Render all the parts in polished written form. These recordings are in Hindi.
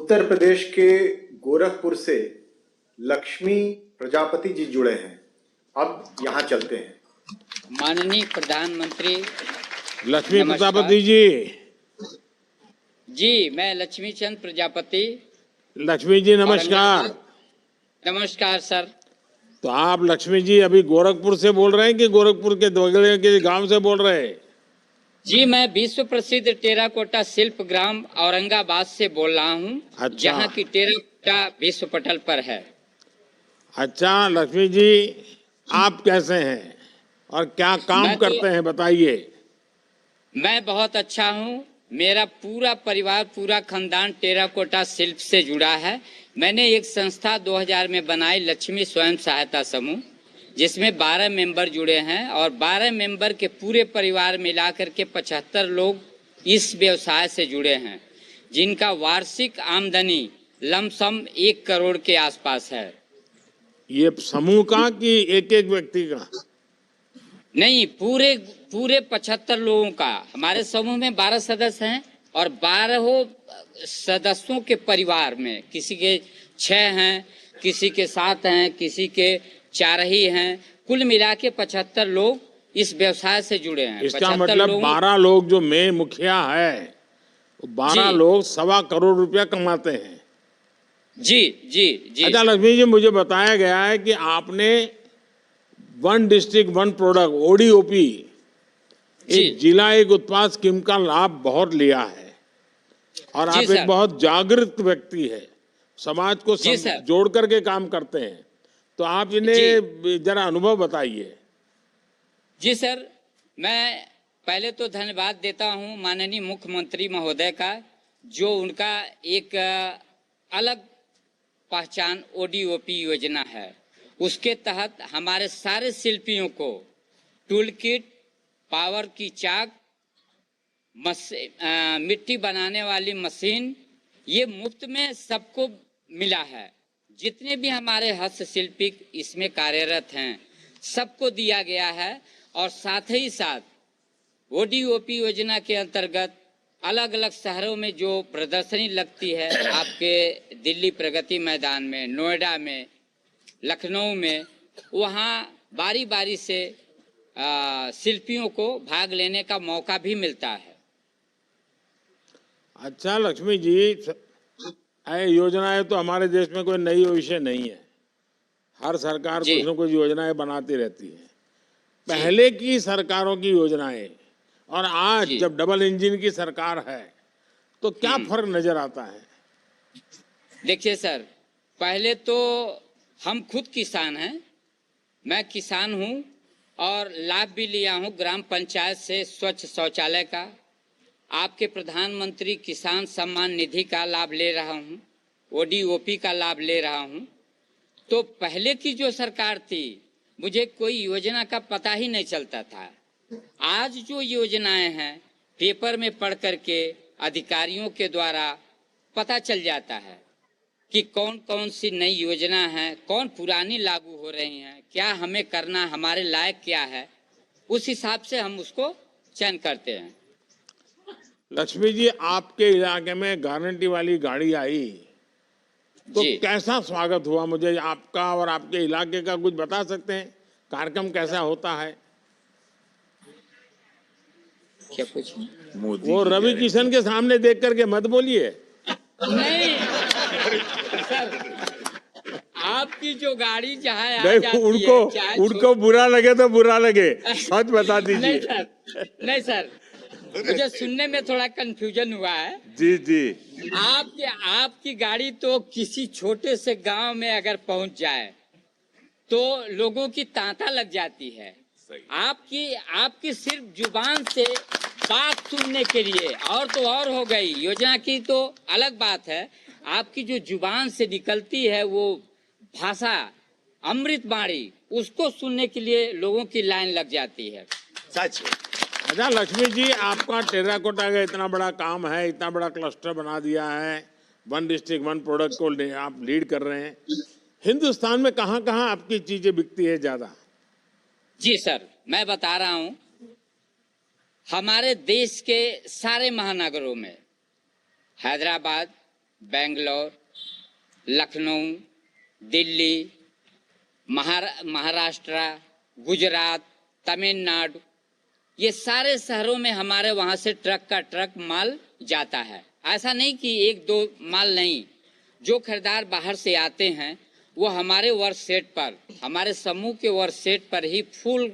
उत्तर प्रदेश के गोरखपुर से लक्ष्मी प्रजापति जी जुड़े हैं। अब यहाँ चलते हैं। माननीय प्रधानमंत्री लक्ष्मी नमस्कार। प्रजापति जी, मैं लक्ष्मी चंद प्रजापति। लक्ष्मी जी नमस्कार। नमस्कार सर। तो आप लक्ष्मी जी अभी गोरखपुर से बोल रहे हैं कि गोरखपुर के बगल के गांव से बोल रहे हैं? जी, मैं विश्व प्रसिद्ध टेराकोटा शिल्प ग्राम औरंगाबाद से बोल रहा हूँ। अच्छा। जहाँ की टेराकोटा विश्व पटल पर है। अच्छा लक्ष्मी जी, आप कैसे हैं और क्या काम करते हैं बताइए। मैं बहुत अच्छा हूँ। मेरा पूरा परिवार, पूरा खानदान टेराकोटा शिल्प से जुड़ा है। मैंने एक संस्था 2000 में बनाई, लक्ष्मी स्वयं सहायता समूह, जिसमें 12 मेंबर जुड़े हैं और 12 मेंबर के पूरे परिवार मिलाकर के 75 लोग इस व्यवसाय से जुड़े हैं, जिनका वार्षिक आमदनी लमसम 1 करोड़ के आसपास है। ये समूह का कि एक एक व्यक्ति का? नहीं, पूरे 75 लोगों का। हमारे समूह में 12 सदस्य हैं और 12 सदस्यों के परिवार में किसी के 6 हैं, किसी के 7 हैं, किसी के 4 ही हैं। कुल मिला के 75 लोग इस व्यवसाय से जुड़े हैं। इसका मतलब 12 लोग जो मैं मुखिया है, 12 लोग 1.25 करोड़ रुपया कमाते हैं। जी जी जी। अच्छा लक्ष्मी जी, मुझे बताया गया है कि आपने one district one product ODOP एक जिला एक उत्पाद स्कीम का लाभ बहुत लिया है और आप एक बहुत जागृत व्यक्ति है, समाज को जोड़ करके काम करते हैं। तो आप इन्हें जरा अनुभव बताइए। जी सर, मैं पहले तो धन्यवाद देता हूं माननीय मुख्यमंत्री महोदय का, जो उनका एक अलग पहचान ODOP योजना है। उसके तहत हमारे सारे शिल्पियों को टूल किट, पावर की चाक, मिट्टी बनाने वाली मशीन, ये मुफ्त में सबको मिला है। जितने भी हमारे हस्तशिल्पी इसमें कार्यरत हैं, सबको दिया गया है। और साथ ही साथ ODOP योजना के अंतर्गत अलग अलग शहरों में जो प्रदर्शनी लगती है, आपके दिल्ली प्रगति मैदान में, नोएडा में, लखनऊ में, वहाँ बारी बारी से शिल्पियों को भाग लेने का मौका भी मिलता है। अच्छा लक्ष्मी जी, योजनाएं तो हमारे देश में कोई नई विषय नहीं है। हर सरकार कुछ न कुछ योजनाएं बनाती रहती है। पहले की सरकारों की योजनाएं और आज जब डबल इंजन की सरकार है, तो क्या फर्क नजर आता है? देखिए सर, पहले तो हम खुद किसान हैं, मैं किसान हूं और लाभ भी लिया हूं ग्राम पंचायत से स्वच्छ शौचालय का, आपके प्रधानमंत्री किसान सम्मान निधि का लाभ ले रहा हूं, ODOP का लाभ ले रहा हूं। तो पहले की जो सरकार थी, मुझे कोई योजना का पता ही नहीं चलता था। आज जो योजनाएं हैं, पेपर में पढ़ करके अधिकारियों के द्वारा पता चल जाता है कि कौन कौन सी नई योजना है, कौन पुरानी लागू हो रही हैं, क्या हमें करना, हमारे लायक क्या है, उस हिसाब से हम उसको चयन करते हैं। लक्ष्मी जी, आपके इलाके में गारंटी वाली गाड़ी आई तो कैसा स्वागत हुआ? मुझे आपका और आपके इलाके का कुछ बता सकते हैं? कार्यक्रम कैसा होता है? क्या पूछें? वो रवि किशन के सामने देख करके मत बोलिए। नहीं सर, आपकी जो गाड़ी जहाँ आ जाती है, उनको बुरा लगे तो बुरा लगे, सच बता दीजिए। नहीं सर, मुझे सुनने में थोड़ा कंफ्यूजन हुआ है। जी जी। आपकी गाड़ी तो किसी छोटे से गांव में अगर पहुंच जाए तो लोगों की तांता लग जाती है। आपकी सिर्फ जुबान से बात सुनने के लिए, और तो और हो गई, योजना की तो अलग बात है। आपकी जो जुबान से निकलती है वो भाषा, अमृत बाणी, उसको सुनने के लिए लोगों की लाइन लग जाती है। सच। अच्छा लक्ष्मी जी, आपका टेराकोटा का इतना बड़ा काम है, इतना बड़ा क्लस्टर बना दिया है, वन डिस्ट्रिक्ट वन प्रोडक्ट को आप लीड कर रहे हैं। हिंदुस्तान में कहाँ कहाँ आपकी चीजें बिकती है ज्यादा? जी सर, मैं बता रहा हूँ, हमारे देश के सारे महानगरों में, हैदराबाद, बेंगलोर, लखनऊ, दिल्ली, महाराष्ट्र, गुजरात, तमिलनाडु, ये सारे शहरों में हमारे वहाँ से ट्रक का ट्रक माल जाता है। ऐसा नहीं कि एक दो माल नहीं, जो खरीदार बाहर से आते हैं वो हमारे वर्क सेट पर, हमारे समूह के वर्क सेट पर ही फुल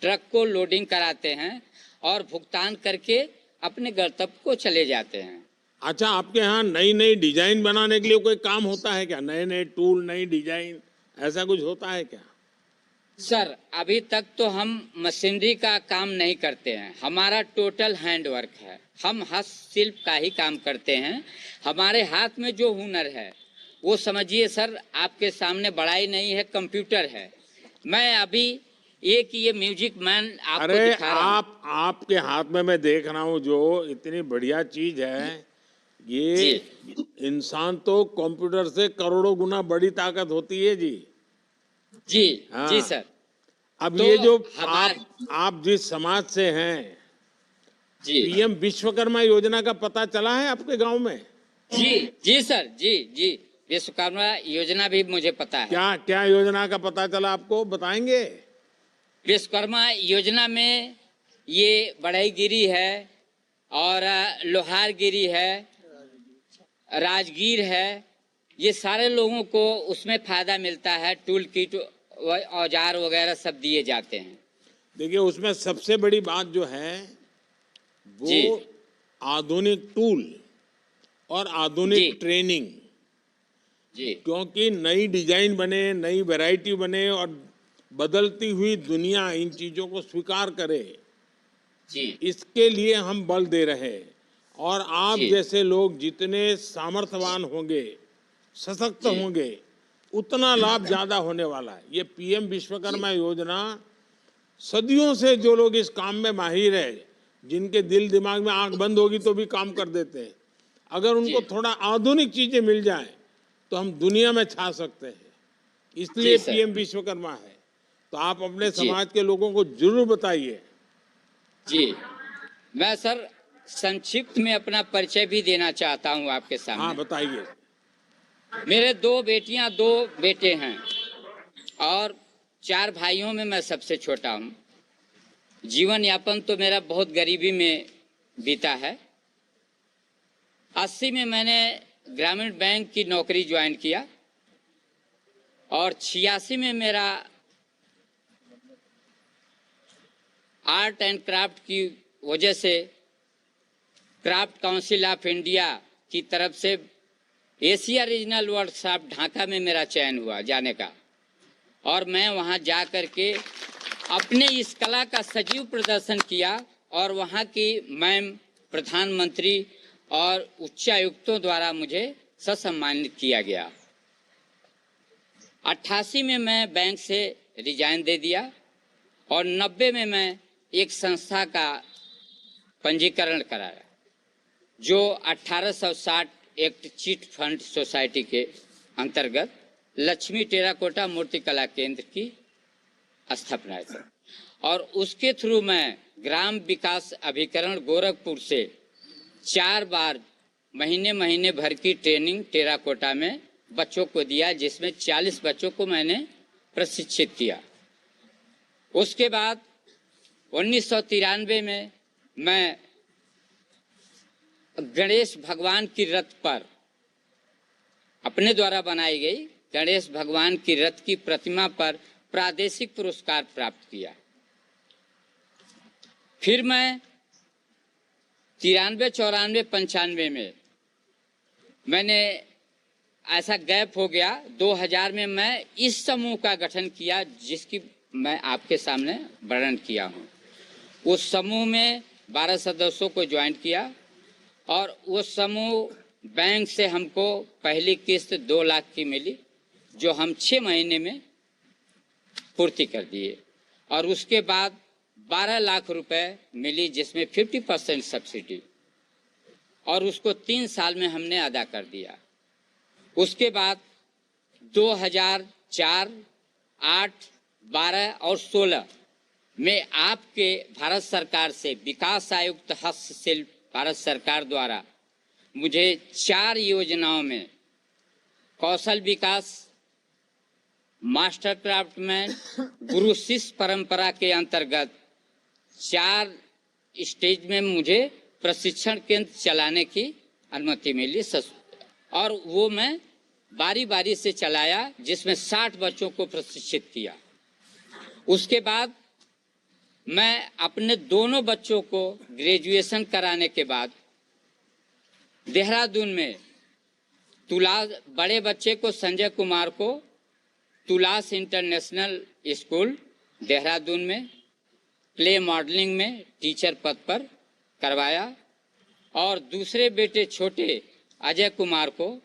ट्रक को लोडिंग कराते हैं और भुगतान करके अपने गंतव्य को चले जाते हैं। अच्छा, आपके यहाँ नई नई डिजाइन बनाने के लिए कोई काम होता है क्या? नए नए टूल, नई डिजाइन, ऐसा कुछ होता है क्या? सर, अभी तक तो हम मशीनरी का काम नहीं करते हैं, हमारा टोटल हैंड वर्क है। हम हस्तशिल्प का ही काम करते हैं। हमारे हाथ में जो हुनर है वो समझिए सर, आपके सामने बड़ाई नहीं है, कंप्यूटर है। मैं अभी एक ये म्यूजिक मैन आपको अरे दिखा रहा हूं। आपके हाथ में मैं देख रहा हूँ जो इतनी बढ़िया चीज है, ये जी इंसान तो कंप्यूटर से करोड़ों गुना बड़ी ताकत होती है जी। जी हाँ। जी सर। अब तो ये जो हमारे आप जिस समाज से हैं, जी पीएम विश्वकर्मा योजना का पता चला है आपके गांव में? जी जी सर, जी जी, विश्वकर्मा योजना भी मुझे पता है। क्या क्या योजना का पता चला आपको, बताएंगे? विश्वकर्मा योजना में ये बढ़ईगिरी है और लोहारगिरी है, राजगीर है, ये सारे लोगों को उसमें फायदा मिलता है। टूल किट, औजार वगैरह सब दिए जाते हैं। देखिए, उसमें सबसे बड़ी बात जो है जी वो आधुनिक टूल और जी आधुनिक ट्रेनिंग, जी क्योंकि नई डिजाइन बने, नई वैरायटी बने और बदलती हुई दुनिया इन चीजों को स्वीकार करे, जी इसके लिए हम बल दे रहे हैं। और आप जी जैसे लोग जितने सामर्थ्यवान होंगे, सशक्त जी होंगे, उतना लाभ ज्यादा होने वाला है। ये पीएम जी विश्वकर्मा योजना, सदियों से जो लोग इस काम में माहिर है, जिनके दिल दिमाग में आंख बंद होगी तो भी काम कर देते हैं, अगर जी उनको थोड़ा आधुनिक चीजें मिल जाएं तो हम दुनिया में छा सकते हैं। इसलिए जी सर। पीएम विश्वकर्मा है। तो आप अपने जी समाज के लोगों को जरूर बताइए। जी, मैं सर संक्षिप्त में अपना परिचय भी देना चाहता हूँ आपके हाँ, सामने। बताइए। मेरे 2 बेटियां, 2 बेटे हैं और 4 भाइयों में मैं सबसे छोटा हूँ। जीवन यापन तो मेरा बहुत गरीबी में बीता है। 80 में मैंने ग्रामीण बैंक की नौकरी ज्वाइन किया और 86 में मेरा आर्ट एंड क्राफ्ट की वजह से क्राफ्ट काउंसिल ऑफ इंडिया की तरफ से एशिया रीजनल वर्कशॉप ढाका में मेरा चयन हुआ जाने का, और मैं वहां जा कर के अपने इस कला का सजीव प्रदर्शन किया और वहां की मैम, प्रधानमंत्री और उच्चायुक्तों द्वारा मुझे ससम्मानित किया गया। 88 में मैं बैंक से रिजाइन दे दिया और 90 में मैं एक संस्था का पंजीकरण कराया जो 1860 एक्ट चिट फंड सोसाइटी के अंतर्गत लक्ष्मी टेराकोटा मूर्ति कला केंद्र की स्थापना है सर। और उसके थ्रू मैं ग्राम विकास अभिकरण गोरखपुर से 4 बार महीने महीने भर की ट्रेनिंग टेराकोटा में बच्चों को दिया, जिसमें 40 बच्चों को मैंने प्रशिक्षित किया। उसके बाद 1993 में मैं गणेश भगवान की रथ पर, अपने द्वारा बनाई गई गणेश भगवान की रथ की प्रतिमा पर प्रादेशिक पुरस्कार प्राप्त किया। फिर मैं 93, 94, 95 में मैंने ऐसा गैप हो गया। 2000 में मैं इस समूह का गठन किया जिसकी मैं आपके सामने वर्णन किया हूँ। उस समूह में 12 सदस्यों को ज्वाइन किया और वो समूह बैंक से हमको पहली किस्त 2 लाख की मिली, जो हम 6 महीने में पूर्ति कर दिए, और उसके बाद 12 लाख रुपए मिली जिसमें 50% सब्सिडी, और उसको 3 साल में हमने अदा कर दिया। उसके बाद 2004, 8, 12 और 16 में आपके भारत सरकार से विकास आयुक्त हस्तशिल्प भारत सरकार द्वारा मुझे 4 योजनाओं में कौशल विकास, मास्टर क्राफ्टमैन, गुरु शिष्य परंपरा के अंतर्गत 4 स्टेज में मुझे प्रशिक्षण केंद्र चलाने की अनुमति मिली और वो मैं बारी बारी से चलाया, जिसमें 60 बच्चों को प्रशिक्षित किया। उसके बाद मैं अपने दोनों बच्चों को ग्रेजुएशन कराने के बाद देहरादून में बड़े बच्चे को संजय कुमार को तुलास इंटरनेशनल स्कूल देहरादून में प्ले मॉडलिंग में टीचर पद पर करवाया और दूसरे बेटे छोटे अजय कुमार को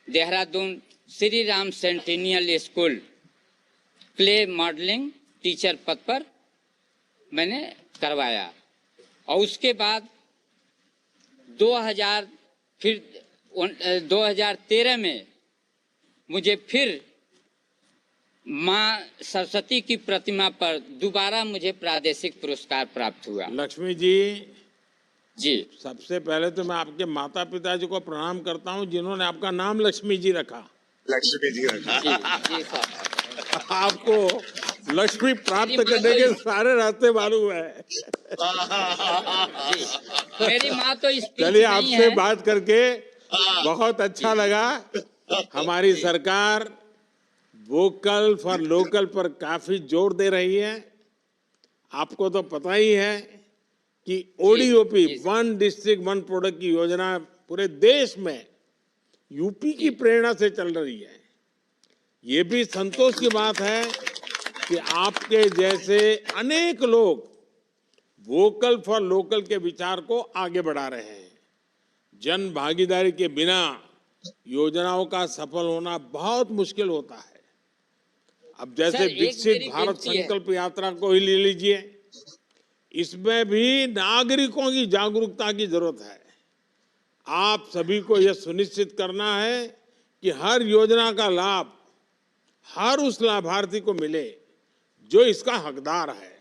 Dehradun Shri Ram centennial school play modelling teacher पद पर मैंने करवाया। और उसके बाद 2013 में मुझे फिर माँ सरस्वती की प्रतिमा पर दोबारा मुझे प्रादेशिक पुरस्कार प्राप्त हुआ। लक्ष्मी जी, जी सबसे पहले तो मैं आपके माता पिता जी को प्रणाम करता हूं जिन्होंने आपका नाम लक्ष्मी जी रखा। लक्ष्मी जी रखा। जी साहब, आपको लक्ष्मी प्राप्त करने के सारे रास्ते मालूम है। मेरी माँ तो इस चलिए, आपसे बात करके बहुत अच्छा लगा। हमारी सरकार वोकल फॉर लोकल पर काफी जोर दे रही है। आपको तो पता ही है कि ODOP, one district one product की योजना पूरे देश में यूपी की प्रेरणा से चल रही है। ये भी संतोष की बात है कि आपके जैसे अनेक लोग वोकल फॉर लोकल के विचार को आगे बढ़ा रहे हैं। जन भागीदारी के बिना योजनाओं का सफल होना बहुत मुश्किल होता है। अब जैसे विकसित भारत संकल्प यात्रा को ही ले लीजिए, इसमें भी नागरिकों की जागरूकता की जरूरत है। आप सभी को यह सुनिश्चित करना है कि हर योजना का लाभ हर उस लाभार्थी को मिले जो इसका हकदार है।